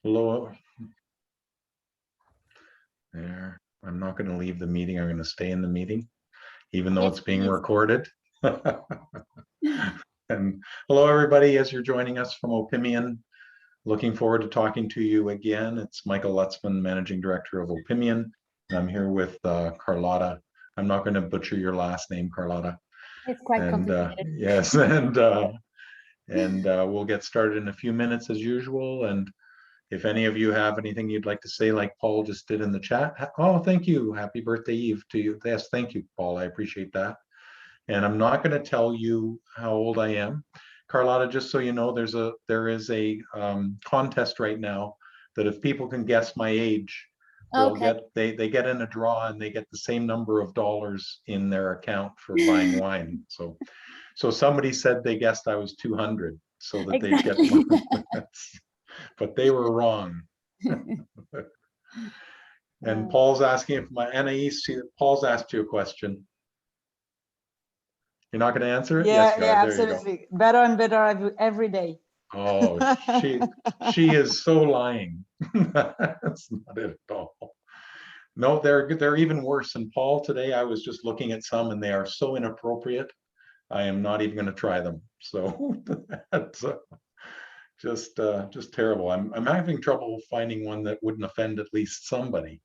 Hello. There. I'm not going to leave the meeting. I'm going to stay in the meeting, even though Yes, it's being please. recorded. And hello, everybody, as you're joining us from Opimian. Looking forward to talking to you again. It's Michael Lutzman, Managing Director of Opimian. And I'm here with Carlotta. I'm not going to butcher your last name, Carlotta. It's quite And complicated. yes, and we'll get started in a few minutes as usual. And if any of you have anything you'd like to say, like Paul just did in the chat. Oh, thank you. Happy birthday eve to you. Yes, thank you, Paul. I appreciate that. And I'm not going to tell you how old I am. Carlotta, just so you know, there is a contest right now that if people can guess my age, they'll Okay. they get in a draw and they get the same number of dollars in their account for buying wine. So somebody said they guessed I was 200, so that they'd get Exactly. more. But they were wrong. And Paul's asking if my Anais, Paul's asked you a question. You're not going to answer it? Yeah, Yes, you are. yeah, There you go. absolutely. Better and better every day. Oh, she is so lying. That's not it at all. No, they're even worse. And Paul, today I was just looking at some and they are so inappropriate. I am not even going to try them. So that's just terrible. I'm having trouble finding one that wouldn't offend at least somebody.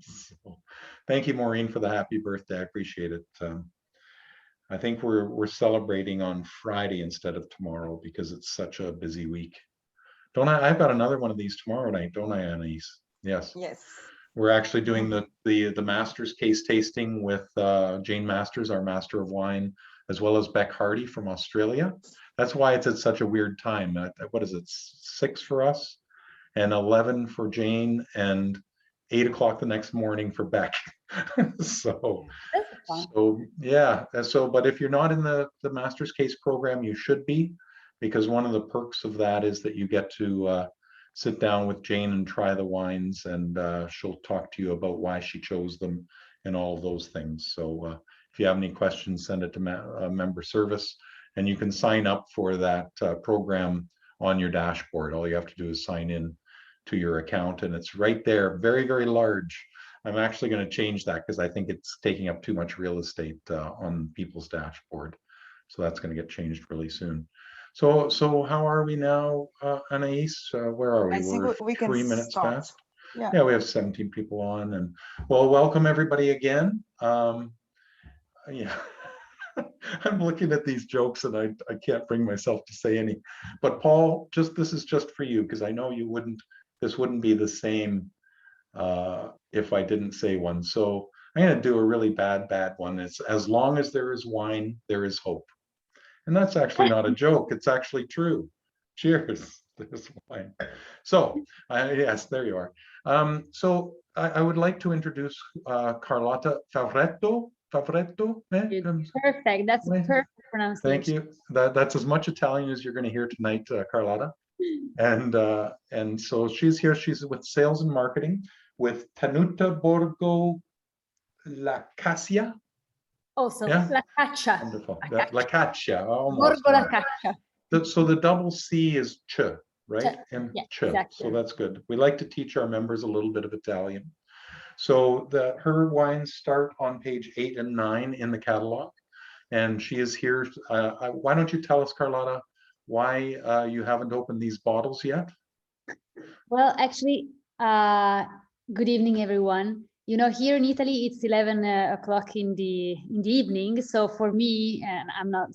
So, thank you, Maureen, for the happy birthday. I appreciate it. I think we're celebrating on Friday instead of tomorrow because it's such a busy week. Don't I? I've got another one of these tomorrow night, don't I, Anais? Yes. Yes. We're actually doing the Masters case tasting with Jane Masters, our Master of Wine, as well as Beck Hardy from Australia. That's why it's at such a weird time. What is it? 6 for us, and 11 for Jane, and 8 o'clock the next morning for Beck. So yeah. So, but if you're not in the Master's Case program, you should be, because one of the perks of that is that you get to sit down with Jane and try the wines, and she'll talk to you about why she chose them and all of those things. So if you have any questions, send it to member service, and you can sign up for that program on your dashboard. All you have to do is sign in to your account, and it's right there, very, very large. I'm actually going to change that because I think it's taking up too much real estate on people's dashboard. So that's going to get changed really soon. So how are we now, Anais? Where are we? I think We're we can 3 minutes start. past. Yeah. Yeah, we have 17 people on, and well, welcome everybody again. Yeah. I'm looking at these jokes and I can't bring myself to say any. But Paul, this is just for you, because I know this wouldn't be the same if I didn't say one. So I'm going to do a really bad one. It's as long as there is wine, there is hope. And that's actually not a joke. It's actually true. Cheers. There's wine. So yes, there you are. So I would like to introduce Carlotta Ferretto. Perfect. That's a perfect pronunciation. Thank you. That's as much Italian as you're going to hear tonight, Carlotta. And so she's here. She's with sales and marketing with Tenuta Borgo La Caccia. Also, Yeah? La Caccia. Wonderful. La Caccia. Borgo La Caccia. So the double C is ch, right? And yeah, ch. exactly. So that's good. We like to teach our members a little bit of Italian. So her wines start on page 8 and 9 in the catalog, and she is here. Why don't you tell us, Carlotta, why you haven't opened these bottles yet? Well, actually, good evening, everyone. You know, here in Italy, it's 11 o'clock in the evening. So for me, and I'm not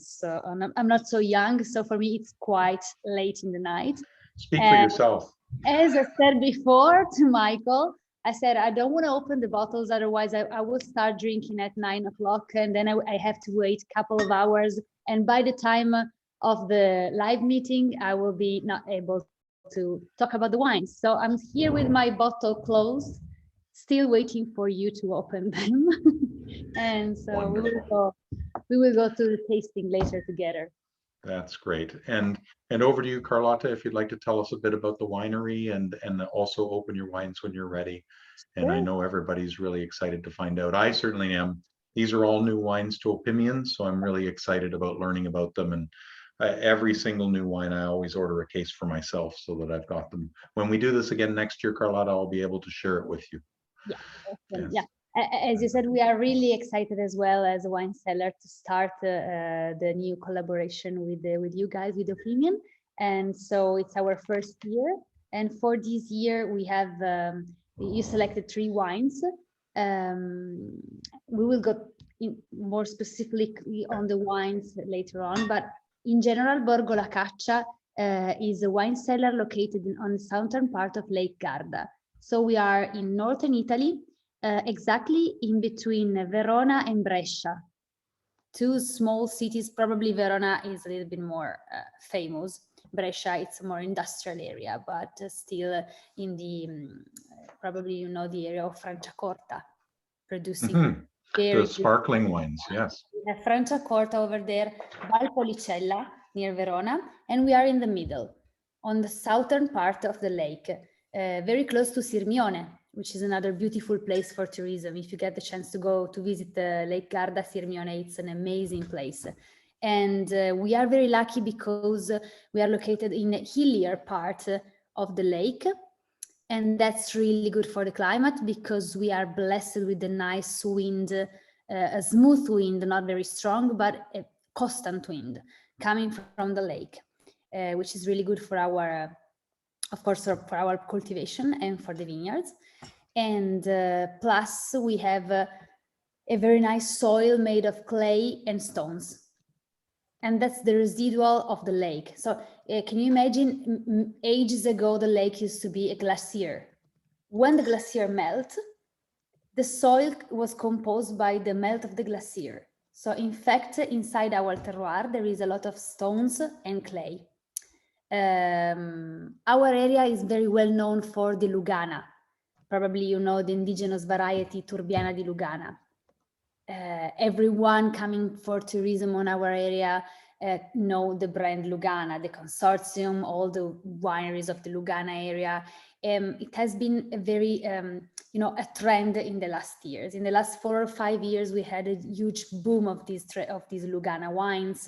so young. So for me, it's quite late in the night. Speak for yourself. As I said before to Michael, I said, I don't want to open the bottles. Otherwise, I will start drinking at 9 o'clock, and then I have to wait a couple of hours. And by the time of the live meeting, I will be not able to talk about the wines. So I'm here with my bottle closed, still waiting for you to open them. And so we will go to the tasting later together. That's great. And over to you, Carlotta, if you'd like to tell us a bit about the winery and also open your wines when you're ready. And sure. I know everybody's really excited to find out. I certainly am. These are all new wines to Opimian, so I'm really excited about learning about them and every single new wine, I always order a case for myself so that I've got them. When we do this again next year, Carlotta, I'll be able to share it with you. Yeah, awesome. Yes. Yeah. As you said, we are really excited as well as a wine seller to start the new collaboration with you guys, with Opinion. And so it's our first year. And for this year, we have, you selected 3 wines. We will go more specifically on the wines later on, but in general, Borgo La Caccia is a wine cellar located on the southern part of Lake Garda. So we are in northern Italy, exactly in between Verona and Brescia. 2 small cities. Probably Verona is a little bit more famous. Brescia, it's a more industrial area, but still in the, probably you know the area of Franciacorta, producing the sparkling wines, yes. We have Franciacorta over there, Valpolicella near Verona, and we are in the middle, on the southern part of the lake, very close to Sirmione, which is another beautiful place for tourism. If you get the chance to go to visit Lake Garda, Sirmione, it's an amazing place. And we are very lucky because we are located in a hillier part of the lake. And that's really good for the climate because we are blessed with a nice wind, a smooth wind, not very strong, but a constant wind coming from the lake, which is really good for our, of course, for our cultivation and for the vineyards. And plus we have a very nice soil made of clay and stones. And that's the residual of the lake. So can you imagine, ages ago, the lake used to be a glacier. When the glacier melted, the soil was composed by the melt of the glacier. So in fact, inside our terroir, there is a lot of stones and clay. Our area is very well known for the Lugana. Probably you know the indigenous variety Turbiana di Lugana. Everyone coming for tourism on our area know the brand Lugana, the consortium, all the wineries of the Lugana area. It has been a very, a trend in the last years. In the last 4 or 5 years, we had a huge boom of these Lugana wines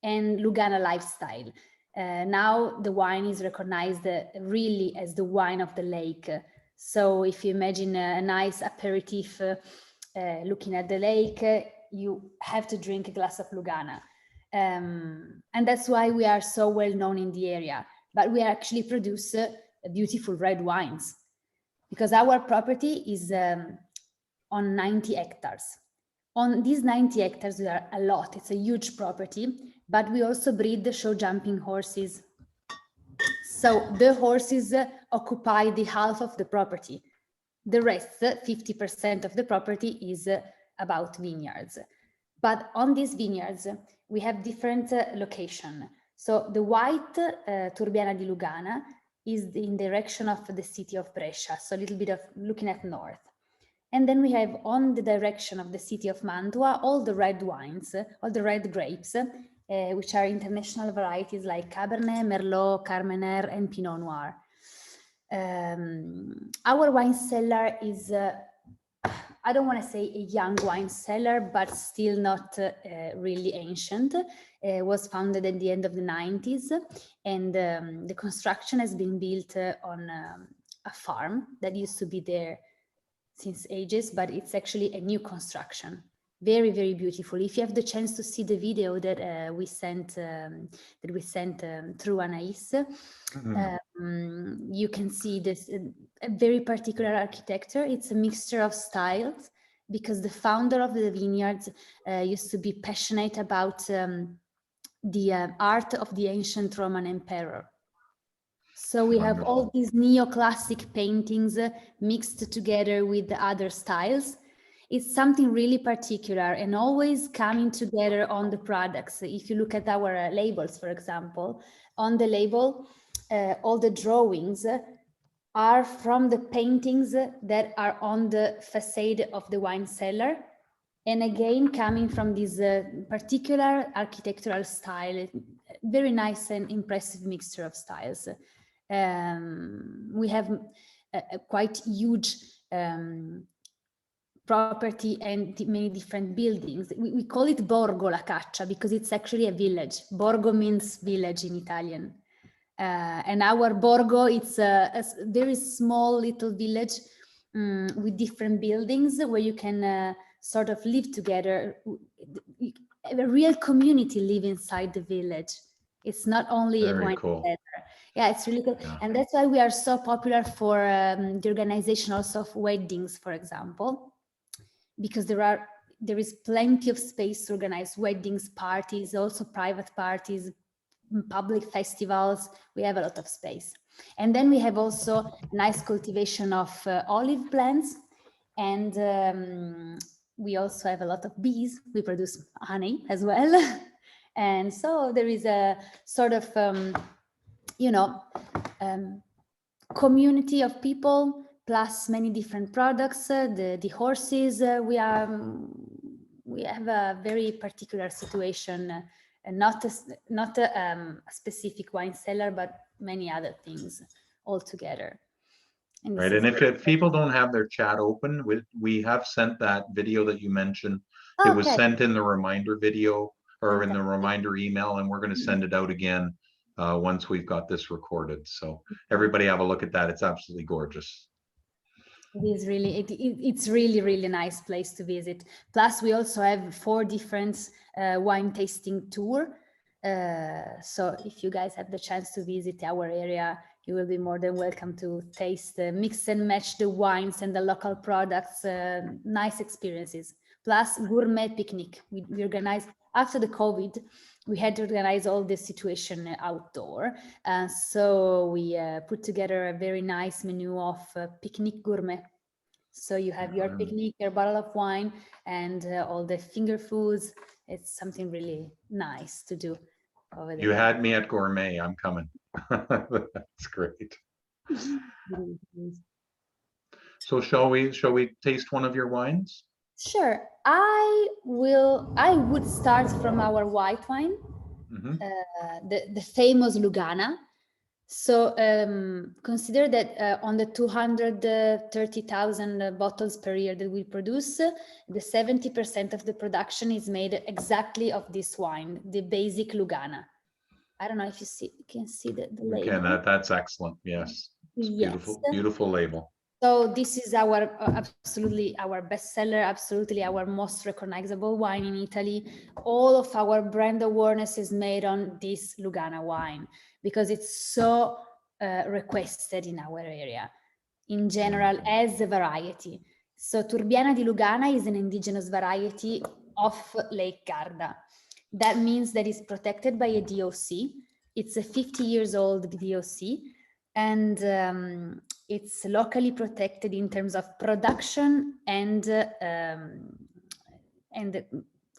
and Lugana lifestyle. Now the wine is recognized really as the wine of the lake. So if you imagine a nice aperitif looking at the lake, you have to drink a glass of Lugana. And that's why we are so well known in the area. But we actually produce beautiful red wines because our property is on 90 hectares. On these 90 hectares, we are a lot. It's a huge property, but we also breed the show jumping horses. So the horses occupy the half of the property. The rest, 50% of the property, is about vineyards. But on these vineyards, we have different locations. So the white Turbiana di Lugana is in direction of the city of Brescia, so a little bit of looking at north. And then we have on the direction of the city of Mantua, all the red wines, all the red grapes, which are international varieties like Cabernet, Merlot, Carmener, and Pinot Noir. Our wine cellar is, I don't want to say a young wine cellar, but still not really ancient. It was founded at the end of the 90s, and the construction has been built on a farm that used to be there since ages, but it's actually a new construction. Very, very beautiful. If you have the chance to see the video that we sent through Anais, you can see this a very particular architecture. It's a mixture of styles because the founder of the vineyards used to be passionate about the art of the ancient Roman emperor. So we have all these neoclassic paintings mixed together with the other styles. It's something really particular and always coming together on the products. If you look at our labels, for example, on the label, all the drawings are from the paintings that are on the facade of the wine cellar. And again, coming from this particular architectural style, very nice and impressive mixture of styles. We have a quite huge property and many different buildings. We call it Borgo La Caccia because it's actually a village. Borgo means village in Italian. And our Borgo, it's a very small little village with different buildings where you can sort of live together. A real community live inside the village. It's not only a wine cellar. Yeah, it's really good. Yeah. And that's why we are so popular for the organization also of weddings, for example, because there is plenty of space to organize weddings, parties, also private parties, public festivals. We have a lot of space. And then we have also nice cultivation of olive plants. And we also have a lot of bees. We produce honey as well. And so there is a sort of, community of people, plus many different products. The horses, we have a very particular situation, not a specific wine cellar, but many other things all together. Right, and if people don't have their chat open, we have sent that video that you mentioned. It was sent in the reminder video or in the reminder email, and we're going to send it out again once we've got this recorded. So everybody have a look at that. It's absolutely gorgeous. It is really, it's really nice place to visit. Plus, we also have 4 different wine tasting tour. So if you guys have the chance to visit our area, you will be more than welcome to taste, mix and match the wines and the local products. Nice experiences. Plus, gourmet picnic. We organized after the COVID. We had to organize all this situation outdoor. So we put together a very nice menu of picnic gourmet. So you have your picnic, your bottle of wine, and all the finger foods. It's something really nice to do over there. You had me at gourmet. I'm coming. That's great. So shall we taste one of your wines? Sure. I would start from our white wine, the famous Lugana. So consider that on the 230,000 bottles per year that we produce, the 70% of the production is made exactly of this wine, the basic Lugana. I don't know if you can see the label. Okay, that's excellent. Yes. It's beautiful label. So this is our absolutely our bestseller, absolutely our most recognizable wine in Italy. All of our brand awareness is made on this Lugana wine because it's so requested in our area in general as a variety. So Turbiana di Lugana is an indigenous variety of Lake Garda. That means that it's protected by a DOC. It's a 50 years old DOC, and it's locally protected in terms of production and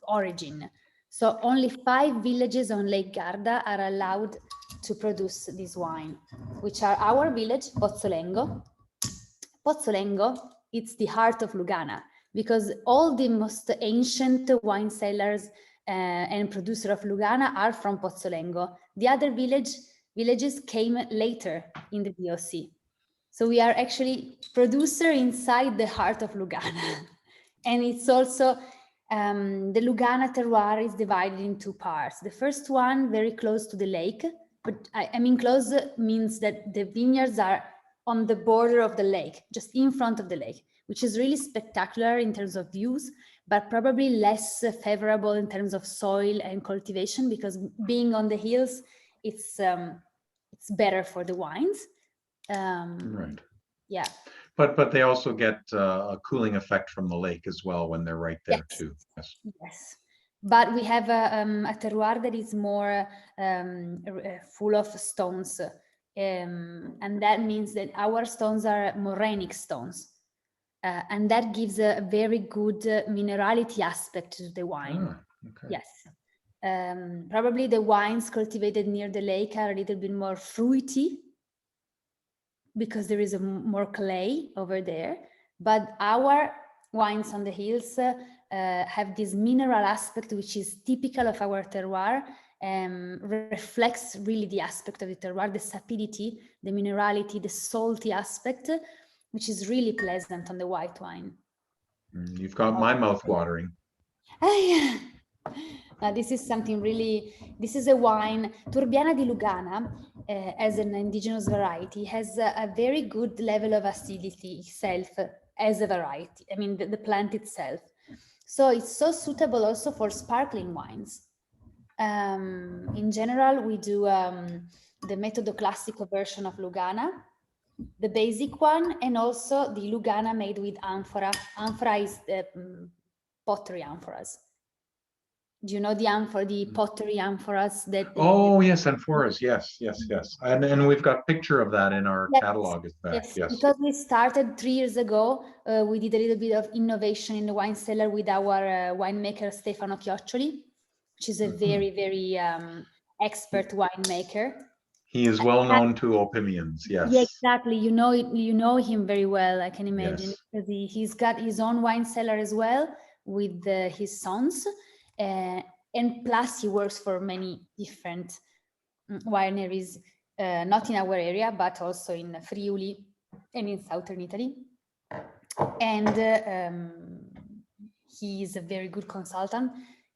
origin. So only 5 villages on Lake Garda are allowed to produce this wine, which are our village, Pozzolengo. Pozzolengo, it's the heart of Lugana, because all the most ancient wine cellars and producer of Lugana are from Pozzolengo. The other villages came later in the DOC. So we are actually producer inside the heart of Lugana. And it's also, the Lugana terroir is divided in 2 parts. The first one, very close to the lake, but I mean close means that the vineyards are on the border of the lake, just in front of the lake, which is really spectacular in terms of views, but probably less favorable in terms of soil and cultivation, because being on the hills, it's better for the wines. Right. Yeah. But they also get a cooling effect from the lake as well when they're right there too. Yes. Yes. But we have a terroir that is more full of stones. And that means that our stones are morenic stones. And that gives a very good minerality aspect to the wine. Okay. Yes. Probably the wines cultivated near the lake are a little bit more fruity because there is more clay over there. But our wines on the hills have this mineral aspect, which is typical of our terroir, reflects really the aspect of the terroir, the sapidity, the minerality, the salty aspect, which is really pleasant on the white wine. You've got my mouth watering. This is something really, this is a wine, Turbiana di Lugana, as an indigenous variety, has a very good level of acidity itself as a variety. I mean, the plant itself. So it's so suitable also for sparkling wines. In general, we do the Metodo Classico version of Lugana, the basic one, and also the Lugana made with amphora. Amphora is the pottery amphoras. Do you know the amphora, the pottery amphoras that? Oh yes, amphoras. Yes, yes, yes. And we've got picture of that in our catalog. In fact, yes. Because we started 3 years ago, we did a little bit of innovation in the wine cellar with our winemaker Stefano Chioccioli, which is a very, very expert winemaker. He is well known to opinions. Yes. Yeah, exactly. You know him very well. I can imagine, Yes. because he's got his own wine cellar as well with his sons, and plus he works for many different wineries, not in our area, but also in Friuli and in southern Italy. And he is a very good consultant.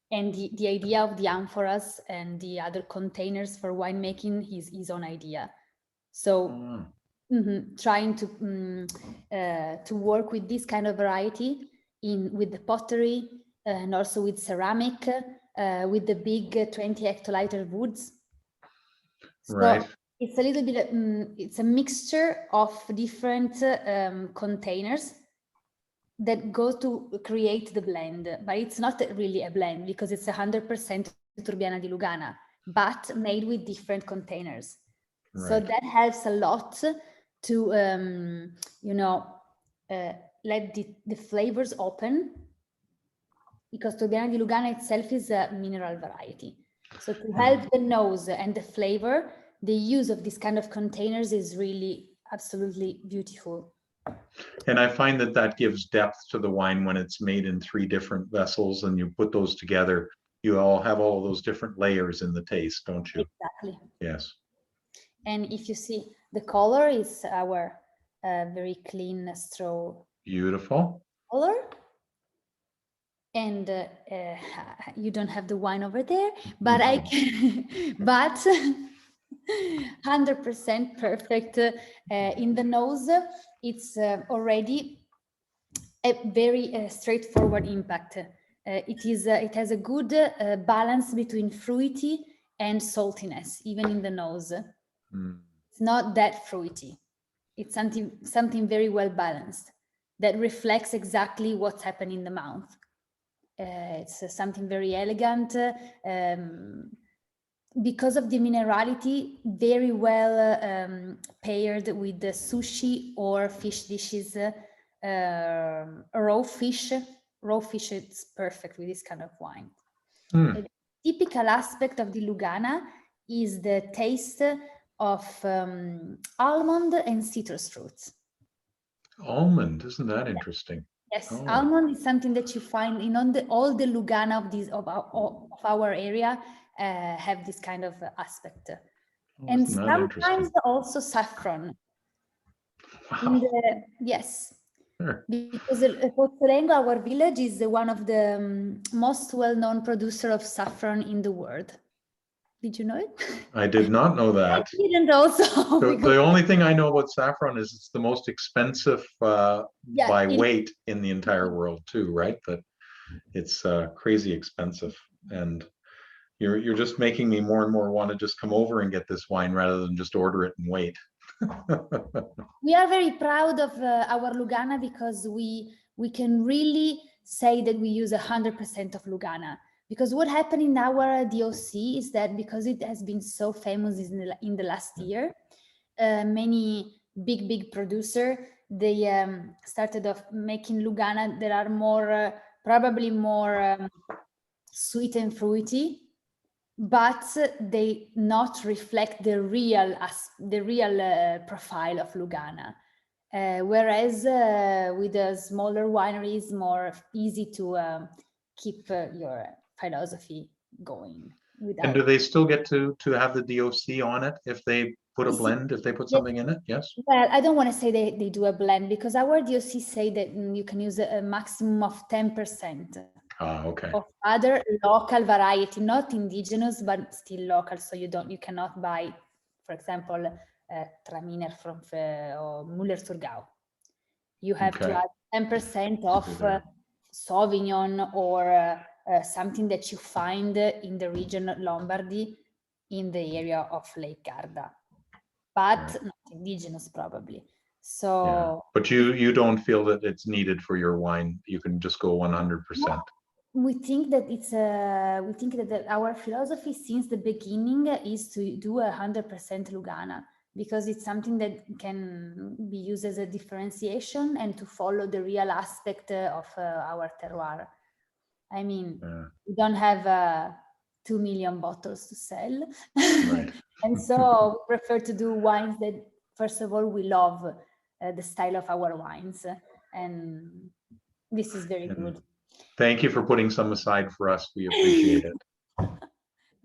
And the idea of the amphoras and the other containers for winemaking is his own idea. So trying to work with this kind of variety with the pottery and also with ceramic, with the big 20 hectoliter woods. So right. it's a little bit, it's a mixture of different containers that go to create the blend, but it's not really a blend because it's 100% Turbiana di Lugana, but made with different containers. Right. So that helps a lot to, let the flavors open, because Turbiana di Lugana itself is a mineral variety. So to help the nose and the flavor, the use of this kind of containers is really absolutely beautiful. And I find that gives depth to the wine when it's made in 3 different vessels and you put those together. You all have all of those different layers in the taste, don't you? Exactly. Yes. And if you see, the color is our very clean straw. Beautiful. Color. And you don't have the wine over there, but I can, but 100% perfect in the nose. It's already a very straightforward impact. It has a good balance between fruity and saltiness, even in the nose. It's not that fruity. It's something very well balanced that reflects exactly what's happening in the mouth. It's something very elegant, because of the minerality, very well paired with the sushi or fish dishes. Raw fish is perfect with this kind of wine. A typical aspect of the Lugana is the taste of almond and citrus fruits. Almond, isn't that interesting? Yes, almond is something that you find in all the Lugana of our area have this kind of aspect. And sometimes also saffron. Wow. Yes. Sure. Because Pozzolengo, our village, is one of the most well-known producer of saffron in the world. Did you know it? I did not know that. I didn't also. The only thing I know about saffron is it's the most expensive by weight in the entire world too, right? That it's crazy expensive. And you're just making me more and more want to just come over and get this wine rather than just order it and wait. We are very proud of our Lugana because we can really say that we use 100% of Lugana. Because what happened in our DOC is that because it has been so famous in the last year, many big producer, they started off making Lugana that are more, probably more sweet and fruity, but they not reflect the real profile of Lugana. Whereas with the smaller wineries, more easy to keep your philosophy going. And do they still get to have the DOC on it if they put a blend, if they put something in it? Yes. Well, I don't want to say they do a blend, because our DOC say that you can use a maximum of 10% Okay. of other local variety, not indigenous, but still local. So you cannot buy, for example, Traminer from or Müller-Thurgau. You have to add 10% of Sauvignon or something that you find in the region Lombardy, in the area of Lake Garda, but not indigenous probably. So, but you don't feel that it's needed for your wine. You can just go 100%. We think that our philosophy since the beginning is to do 100% Lugana, because it's something that can be used as a differentiation and to follow the real aspect of our terroir. I mean, we don't have 2 million bottles to sell. Right. And so we prefer to do wines that, first of all, we love the style of our wines. And this is very good. Thank you for putting some aside for us. We appreciate it.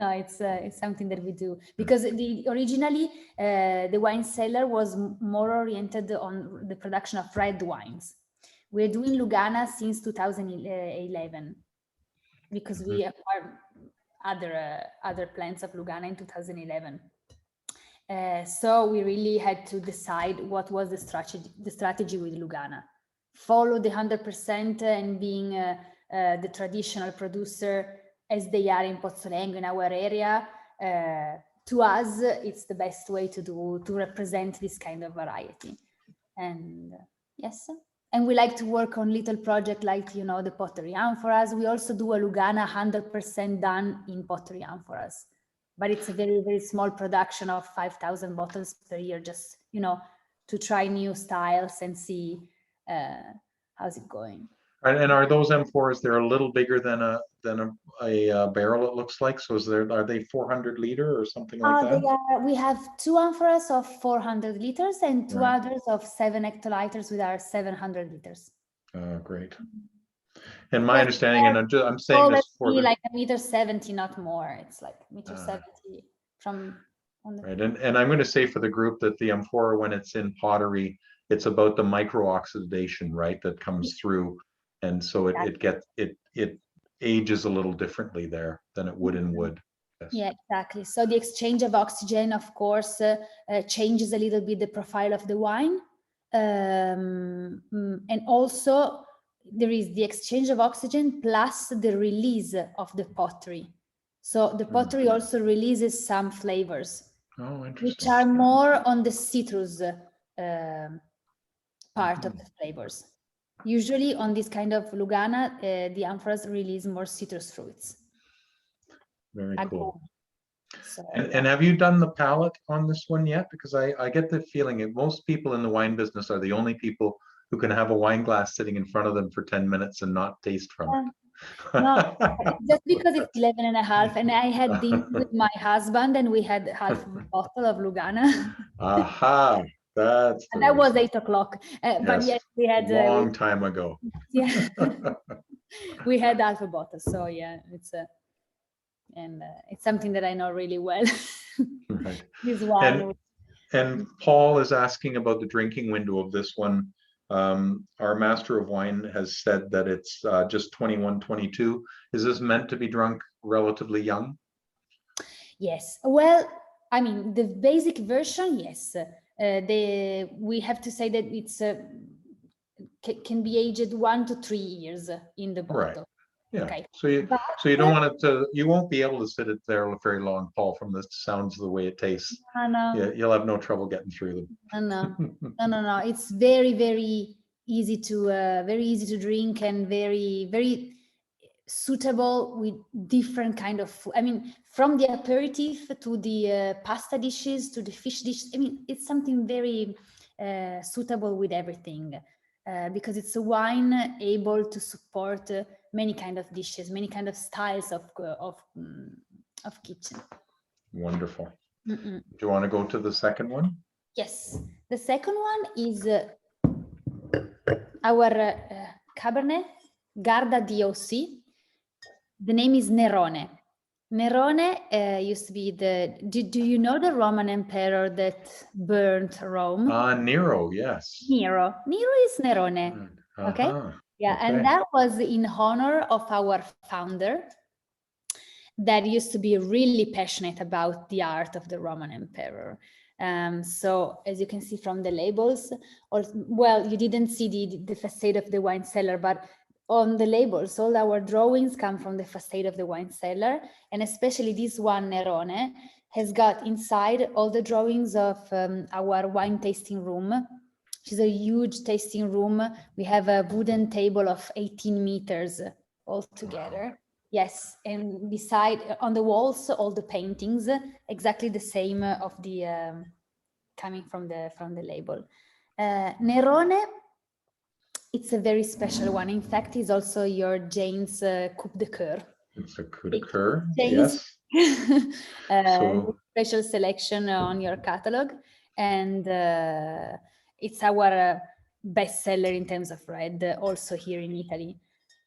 No, it's something that we do, because originally the wine cellar was more oriented on the production of red wines. We're doing Lugana since 2011, because we acquired other plants of Lugana in 2011. So we really had to decide what was the strategy with Lugana. Follow the 100% and being the traditional producer as they are in Pozzolengo, in our area. To us, it's the best way to represent this kind of variety. And yes, and we like to work on little projects like, the pottery amphoras. We also do a Lugana 100% done in pottery amphoras, but it's a very, very small production of 5,000 bottles per year, just, to try new styles and see how's it going. And are those amphoras? They're a little bigger than a barrel, it looks like. So are they 400 liter or something like that? We have 2 amphoras of 400 liters and 2 others of 7 hectoliters with our 700 liters. Great. And my understanding, and I'm saying this for like 1.70 m, not more. It's like 1.70 m from. Right, and I'm going to say for the group that the amphora, when it's in pottery, it's about the micro oxidation, right, that comes through, and so it ages a little differently there than it would in wood. Yes. Yeah, exactly. So the exchange of oxygen, of course, changes a little bit the profile of the wine, and also there is the exchange of oxygen plus the release of the pottery. So the pottery also releases some flavors, which are more on the citrus part of the flavors. Usually on this kind of Lugana, the amphoras release more citrus fruits. Very cool. So, and have you done the palate on this one yet? Because I get the feeling that most people in the wine business are the only people who can have a wine glass sitting in front of them for 10 minutes and not taste from it. No, just because it's 11.5, and I had dinner with my husband and we had half a bottle of Lugana. Aha, that's and that was 8 o'clock. But yes, we had a long time ago. Yeah, we had half a bottle. So yeah, it's it's something that I know really well. Right. This wine. And Paul is asking about the drinking window of this one. Our master of wine has said that it's just 21, 22. Is this meant to be drunk relatively young? Yes. Well, I mean, the basic version, yes. We have to say that it's can be aged 1 to 3 years in the bottle. Right. Yeah. Okay. So you don't want it to. You won't be able to sit it there very long, Paul. From the sounds of the way it tastes, yeah, you'll have no trouble getting through them. No. It's very, very easy to drink and very, very suitable with different kind of food. I mean, from the aperitif to the pasta dishes to the fish dishes. I mean, it's something very suitable with everything. Because it's a wine able to support many kind of dishes, many kind of styles of kitchen. Wonderful. Do you want to go to the second one? Yes, the second one is our Cabernet Garda DOC. The name is Nerone. Nerone used to be do you know the Roman emperor that burnt Rome? Nero, yes. Nero is Nerone. Okay. Uh-huh. Yeah, Okay. and that was in honor of our founder that used to be really passionate about the art of the Roman emperor. So as you can see from the labels, or well, you didn't see the facade of the wine cellar, but on the labels, all our drawings come from the facade of the wine cellar, and especially this one, Nerone, has got inside all the drawings of our wine tasting room, which is a huge tasting room. We have a wooden table of 18 meters altogether. Wow. Yes, and beside, on the walls, all the paintings, exactly the same of the, coming from the label. Nerone, it's a very special one. In fact, it's also your Jane's coup de coeur. It's a coup de coeur, yes. So special selection on your catalog, and it's our bestseller in terms of red, also here in Italy.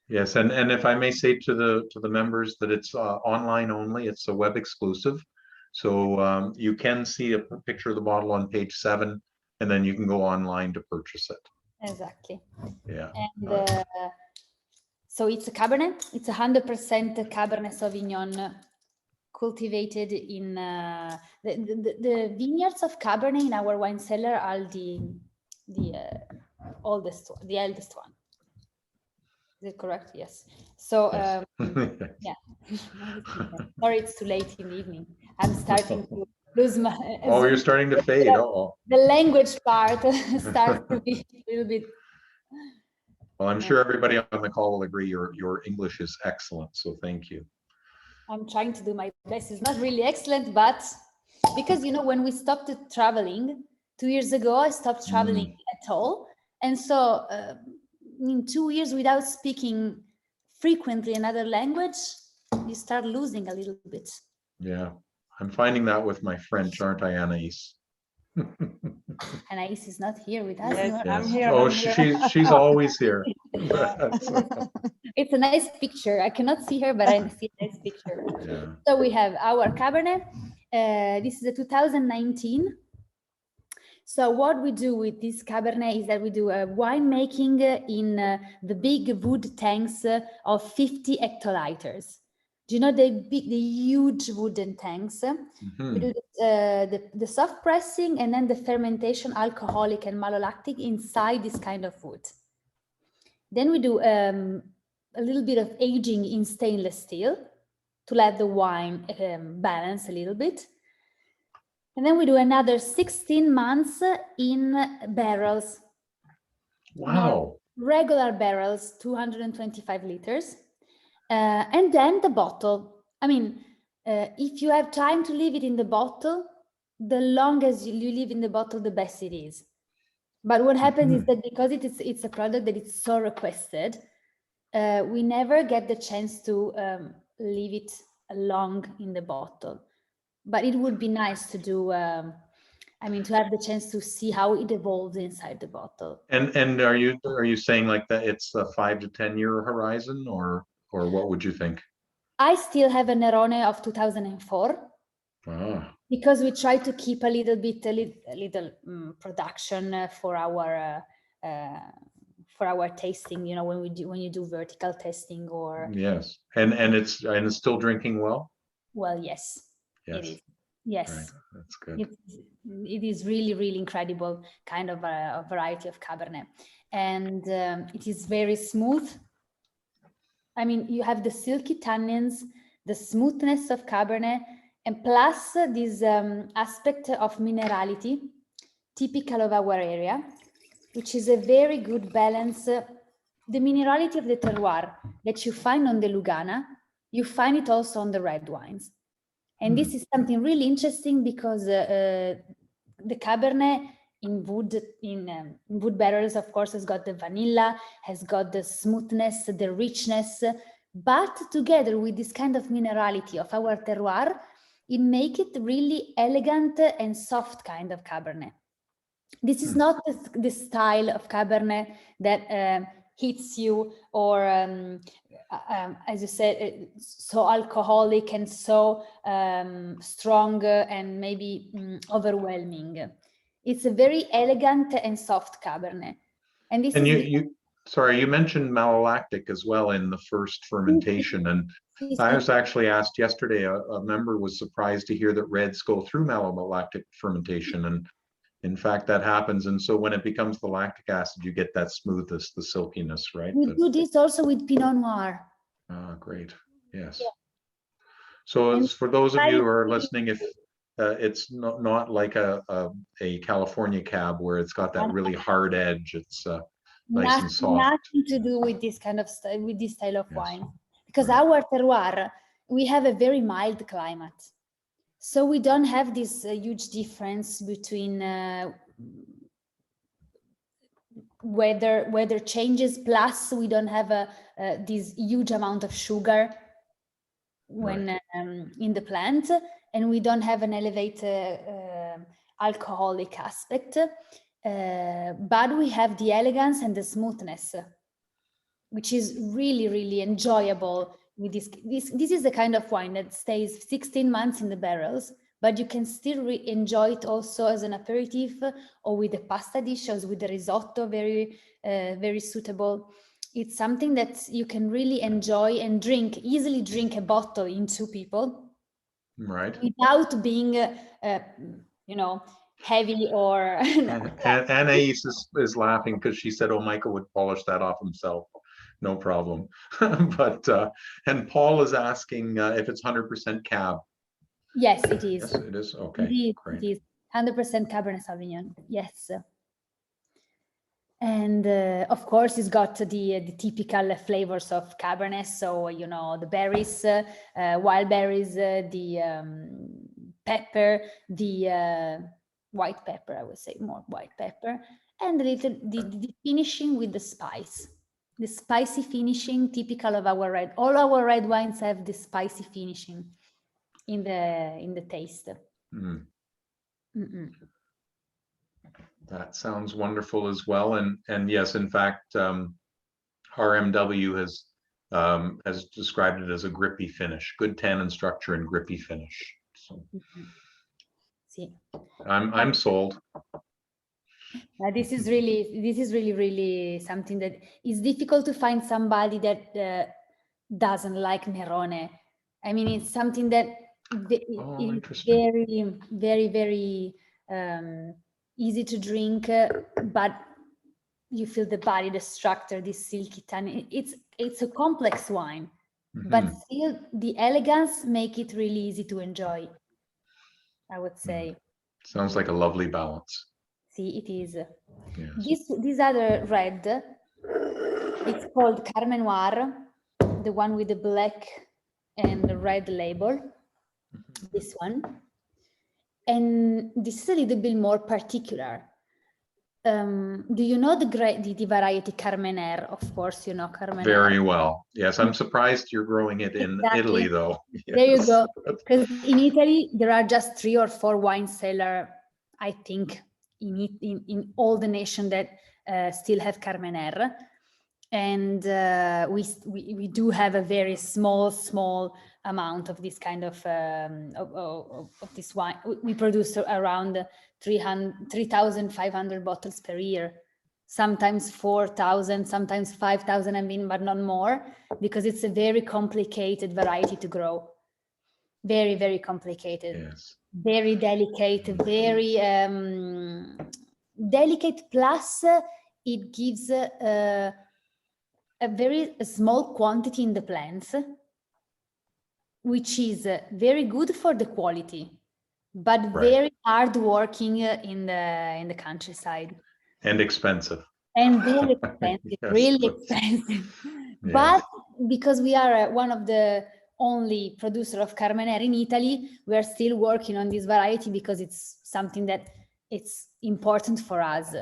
Yes, and if I may say to the members that it's online only, it's a web exclusive. So you can see a picture of the bottle on page 7, and then you can go online to purchase it. Exactly. Yeah. And so it's a Cabernet. It's 100% Cabernet Sauvignon cultivated in the vineyards of Cabernet in our wine cellar are the oldest one, the eldest one. Is it correct? Yes. So Yes. yeah. Sorry, it's too late in the evening. I'm starting to lose my. Oh, you're starting to fade. Uh-oh. The language part starts to be a little bit. Well, I'm sure everybody on the call will agree your English is excellent. So thank you. I'm trying to do my best. It's not really excellent, but because when we stopped traveling 2 years ago, I stopped traveling at all, and so in 2 years without speaking frequently another language, you start losing a little bit. Yeah, I'm finding that with my French, aren't I, Anaïs? Anaïs is not here with us. Yes, Yes. I'm here. Oh, I'm here. she's always here. It's a nice picture. I cannot see her, but I see a nice picture. Yeah. So we have our Cabernet. This is a 2019. So what we do with this Cabernet is that we do winemaking in the big wood tanks of 50 hectoliters. Do you know the huge wooden tanks? Mm-hmm. We do the soft pressing and then the fermentation, alcoholic and malolactic inside this kind of wood. Then we do a little bit of aging in stainless steel to let the wine balance a little bit. And then we do another 16 months in barrels. Wow. Regular barrels, 225 liters. And then the bottle. I mean, if you have time to leave it in the bottle, the longer you leave in the bottle, the best it is. But what happens is that because it's a product that is so requested, we never get the chance to leave it long in the bottle. But it would be nice to do, to have the chance to see how it evolves inside the bottle. And are you saying like that it's a 5 to 10 year horizon, or what would you think? I still have a Nerone of 2004. Because we try to keep a little production for our tasting. When you do vertical testing or. Yes, and it's still drinking well. Well, yes. Yes. It is. Yes. Right. That's good. It is really, really incredible kind of a variety of Cabernet, and it is very smooth. You have the silky tannins, the smoothness of Cabernet, and plus this aspect of minerality typical of our area, which is a very good balance. The minerality of the terroir that you find on the Lugana, you find it also on the red wines. And this is something really interesting because the Cabernet in wood barrels, of course, has got the vanilla, has got the smoothness, the richness, but together with this kind of minerality of our terroir, it makes it really elegant and soft kind of Cabernet. This is not the style of Cabernet that hits you, or as you said, so alcoholic and so strong and maybe overwhelming. It's a very elegant and soft Cabernet. And this And is sorry, you mentioned malolactic as well in the first fermentation. And I was actually asked yesterday, a member was surprised to hear that reds go through malolactic fermentation. And in fact, that happens. And so when it becomes the lactic acid, you get that smoothness, the silkiness, right? we do this also with Pinot Noir. Ah, great. Yes. Yeah. So And as for those of you who are listening, if it's not like a California cab where it's got that really hard edge, it's nice and soft. Nothing to do with this kind of with this style of wine, because our terroir, we have a very mild climate, so we don't have this huge difference between weather changes. Plus, we don't have this huge amount of sugar when in the plant, and we don't have an elevated alcoholic aspect. But we have the elegance and the smoothness, which is really, really enjoyable with this. This is the kind of wine that stays 16 months in the barrels, but you can still enjoy it also as an aperitif, or with a pasta dish, or with a risotto, very, very suitable. It's something that you can really enjoy and easily drink a bottle in 2 people. Right. Without being, heavy or Anais is laughing because she said, "Oh, Michael would polish that off himself, no problem." But and Paul is asking if it's 100% cab. Yes, it is. Yes, it is. Okay, great. It is 100% Cabernet Sauvignon. Yes. And of course, it's got the typical flavors of Cabernet. So, the berries, wild berries, the pepper, the white pepper, I would say more white pepper, and the finishing with the spice. The spicy finishing, typical of our red. All our red wines have the spicy finishing in the taste. That sounds wonderful as well. And yes, in fact, RMW has described it as a grippy finish, good tannin structure and grippy finish. So I'm sold. This is really something that is difficult to find somebody that doesn't like Nerone. I mean, it's something that is very, very, very easy to drink, but you feel the body, the structure, this silky tannin. It's a complex wine, but still the elegance make it really easy to enjoy, I would say. Sounds like a lovely balance. See, it is. Yes. This other red, it's called Carmen Noir, the one with the black and the red label. This one. And this is a little bit more particular. Do you know the variety Carmener? Of course, you know Carmener. Very well. Yes, I'm surprised you're growing it in Italy, though. Yes. There you go. Because in Italy, there are just 3 or 4 wine cellars, I think, in all the nation that still have Carmener. And we do have a very small amount of this kind of this wine. We produce around 3,500 bottles per year, sometimes 4,000, sometimes 5,000, I mean, but not more, because it's a very complicated variety to grow. Very, very complicated. Yes. Very delicate, very delicate. Plus, it gives a very small quantity in the plants, which is very good for the quality, but very hard working in the countryside. And expensive. And very expensive, yes, really expensive. Yes. But because we are one of the only producer of Carmener in Italy, we are still working on this variety because it's something that it's important for us,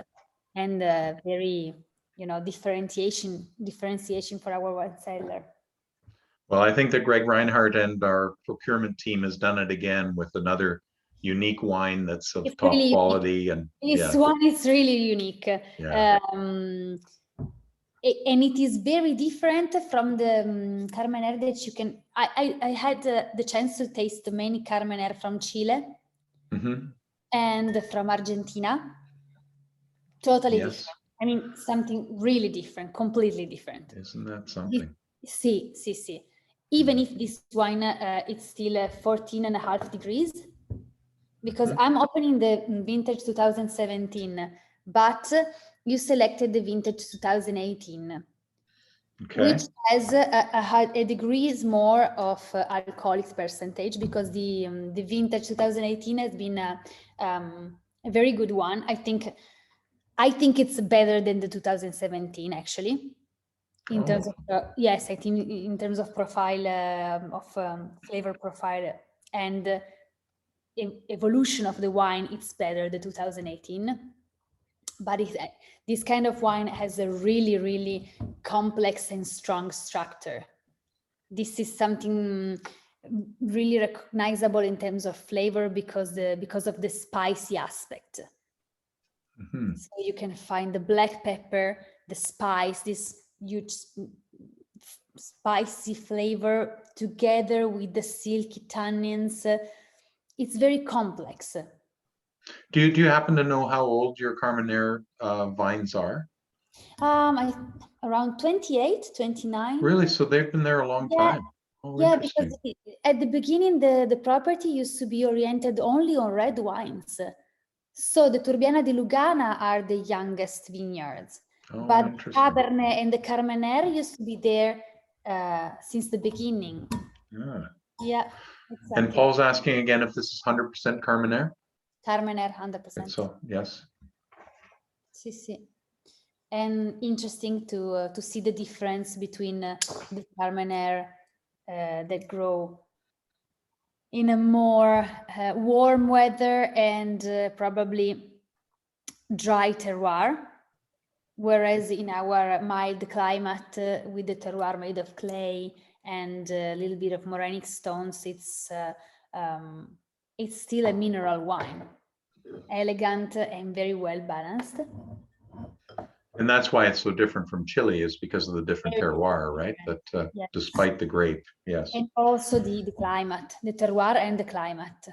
and very, differentiation for our wine cellar. Well, I think that Greg Reinhardt and our procurement team has done it again with another unique wine that's of top quality. And this one is really unique. Yeah. and it is very different from the Carmenere that you can. I had the chance to taste many Carmenere from Chile and from Argentina. Totally different. I mean, something really different, completely different. Isn't that something? See. Even if this wine, it's still 14.5 degrees, because I'm opening the vintage 2017, but you selected the vintage 2018, which has a degrees more of alcoholic percentage, because the vintage 2018 has been a very good one. I think it's better than the 2017 actually. In terms of yes, I think in terms of profile of flavor profile and evolution of the wine, it's better the 2018. But this kind of wine has a really, really complex and strong structure. This is something really recognizable in terms of flavor because of the spicy aspect. So you can find the black pepper, the spice, this huge spicy flavor together with the silky tannins. It's very complex. Do you happen to know how old your Carmenere vines are? Around 28, 29. Really? So they've been there a long time. Oh, yeah, because at the beginning the property used to be oriented only on red wines. So the Turbiana di Lugana are the youngest vineyards. But Cabernet and the Carmenere used to be there since the beginning. Yeah. Exactly. And Paul's asking again if this is 100% Carmenere? Carmenere, 100%. So, yes. Sì. And interesting to see the difference between the Carmenere that grow in a more warm weather and probably dry terroir. Whereas in our mild climate with the terroir made of clay and a little bit of morenic stones, it's still a mineral wine, elegant and very well balanced. And that's why it's so different from Chile, is because of the different terroir, right? That yes. Despite the grape, yes. And also the climate, the terroir and the climate.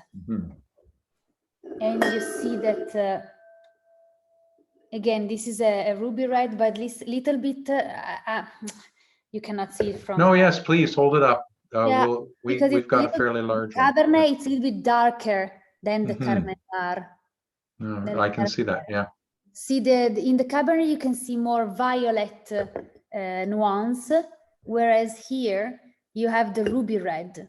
And you see that again, this is a ruby red, but this little bit, you cannot see it from. No, yes, please hold it up. We've got a fairly large Cabernet, one. it's a little bit darker than the Carmenere. No, I can see that, yeah. See, in the Cabernet, you can see more violet nuance, whereas here you have the ruby red.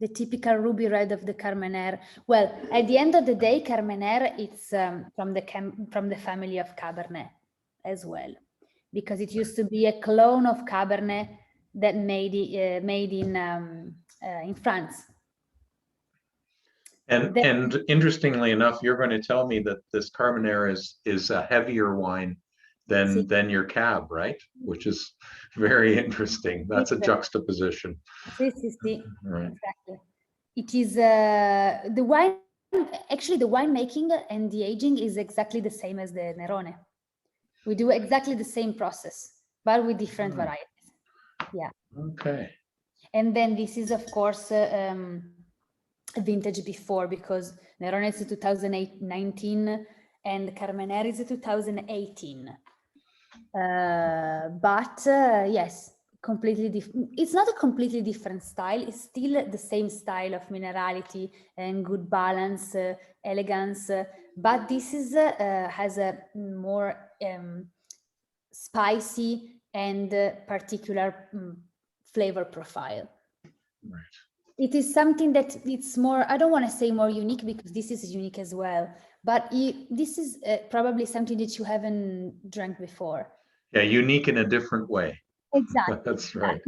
The typical ruby red of the Carmenere. Well, at the end of the day, Carmenere, it's from the family of Cabernet as well, because it used to be a clone of Cabernet that made in France. And interestingly enough, you're going to tell me that this Carmenere is a heavier wine than your Cab, right? Which is very interesting. That's a juxtaposition. Right. Exactly. It is the wine. Actually, the winemaking and the aging is exactly the same as the Nerone. We do exactly the same process, but with different varieties. Yeah. Okay. And then this is, of course, a vintage before, because Nerone is 2019 and Carmenere is 2018. But yes, completely different. It's not a completely different style. It's still the same style of minerality and good balance, elegance. But this is has a more spicy and particular flavor profile. Right. It is something that it's more, I don't want to say more unique, because this is unique as well, but this is probably something that you haven't drank before. Yeah, unique in a different way. Exactly. That's right.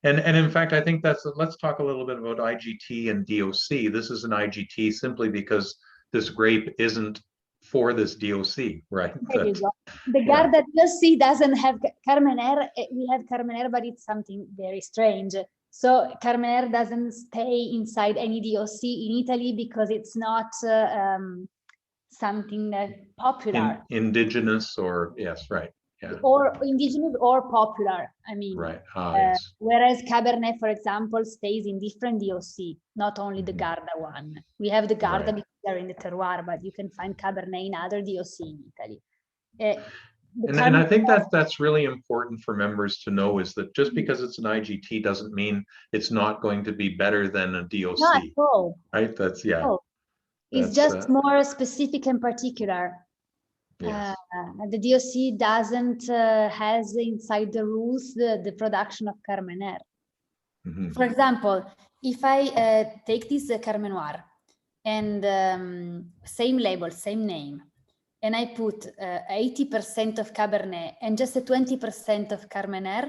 And in fact, I think let's talk a little bit about IGT and DOC. This is an IGT simply because this grape isn't for this DOC, right? There you go. The Garda DOC doesn't have Carmenere. We have Carmenere, but it's something very strange. So Carmenere doesn't stay inside any DOC in Italy because it's not something popular. Indigenous or, yes, right. Yeah. or indigenous or popular. I mean, Right. Yes. whereas Cabernet, for example, stays in different DOC, not only the Mhm. Garda one. We have the Garda Right. because they're in the terroir, but you can find Cabernet in other DOC in Italy. The And I think Cabernet- that's really important for members to know, is that just because it's an IGT doesn't mean it's not going to be better than a DOC, not at all. right? That's, yeah. Oh, it's That's, just more specific and particular. yes. The DOC doesn't has inside the rules the production of Carmener. Mhm. For example, if I take this Carmen Noir and same label, same name, and I put 80% of Cabernet and just a 20% of Carmener,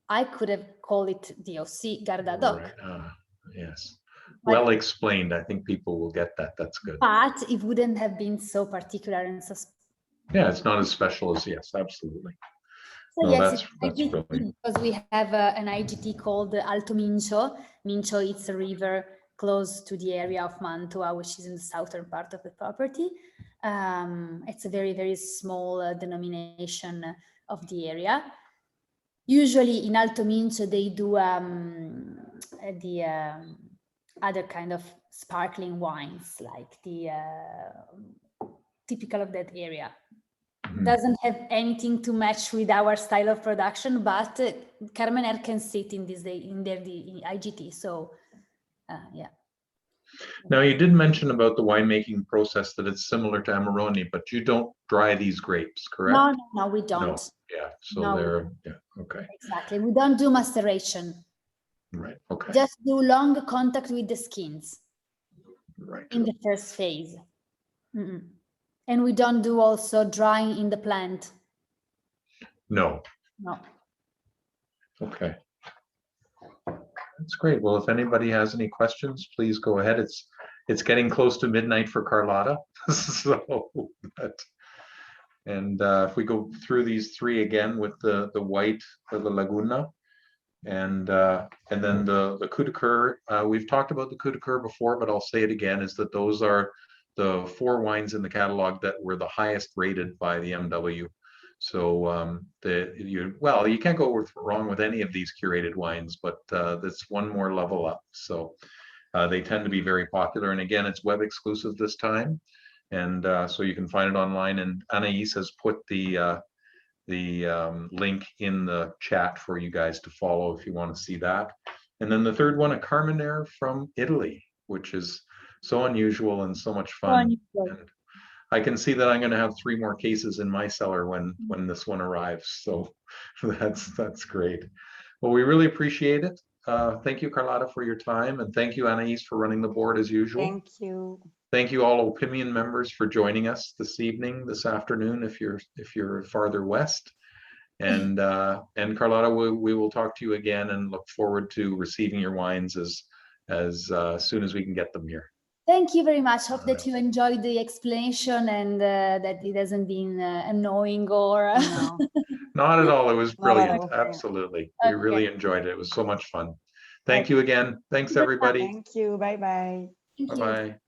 I could have called it DOC Garda Doc. Right. Yes. But- Well explained. I think people will get that. That's good. But it wouldn't have been so particular and so. Yeah, it's not as special as, yes, absolutely. So No, yes, that's it's brilliant. because we have an IGT called Alto Mincio. Mincio, it's a river close to the area of Mantua, which is in the southern part of the property. It's a very, very small denomination of the area. Usually in Alto Mincio, they do the other kind of sparkling wines, like the typical of that area. Mhm. Doesn't have anything to match with our style of production, but Carmener can sit in this in the IGT. So yeah. Now, you did mention about the winemaking process, that it's similar to Amarone, but you don't dry these grapes, correct? No, we don't. No. Yeah. So No, we they're, don't. yeah. Okay. Exactly. We don't do maceration. Right. Okay. Just do long contact with the skins Right. in the first phase. And we don't do also drying in the plant. No. No. Okay. That's great. Well, if anybody has any questions, please go ahead. It's getting close to midnight for Carlotta. So, if we go through these three again with the white for the Laguna, and then the coup de coeur, we've talked about the coup de coeur before, but I'll say it again, is that those are the 4 wines in the catalog that were the highest rated by the MW. So you can't go wrong with any of these curated wines, but that's one more level up. So they tend to be very popular, and again, it's web exclusive this time, and so you can find it online. And Anais has put the link in the chat for you guys to follow if you want to see that. And then the third one, a Carmener from Italy, which is so unusual and so much fun. And I can see that I'm going to have 3 more cases in my cellar when this one arrives. So that's great. Well, we really appreciate it. Thank you, Carlotta, for your time, and thank you, Anais, for running the board as usual. Thank you. Thank you all Opinion members for joining us this afternoon, if you're farther west. And Carlotta, we will talk to you again, and look forward to receiving your wines as soon as we can get them here. Thank you very much. Hope that you enjoyed the explanation and that it hasn't been annoying or. No. Not at all. It was Not at brilliant. all. Absolutely. We Okay. really enjoyed it. It was so much fun. Thank you again. Thanks, everybody. Thank you. Bye-bye. Thank you. Bye-bye.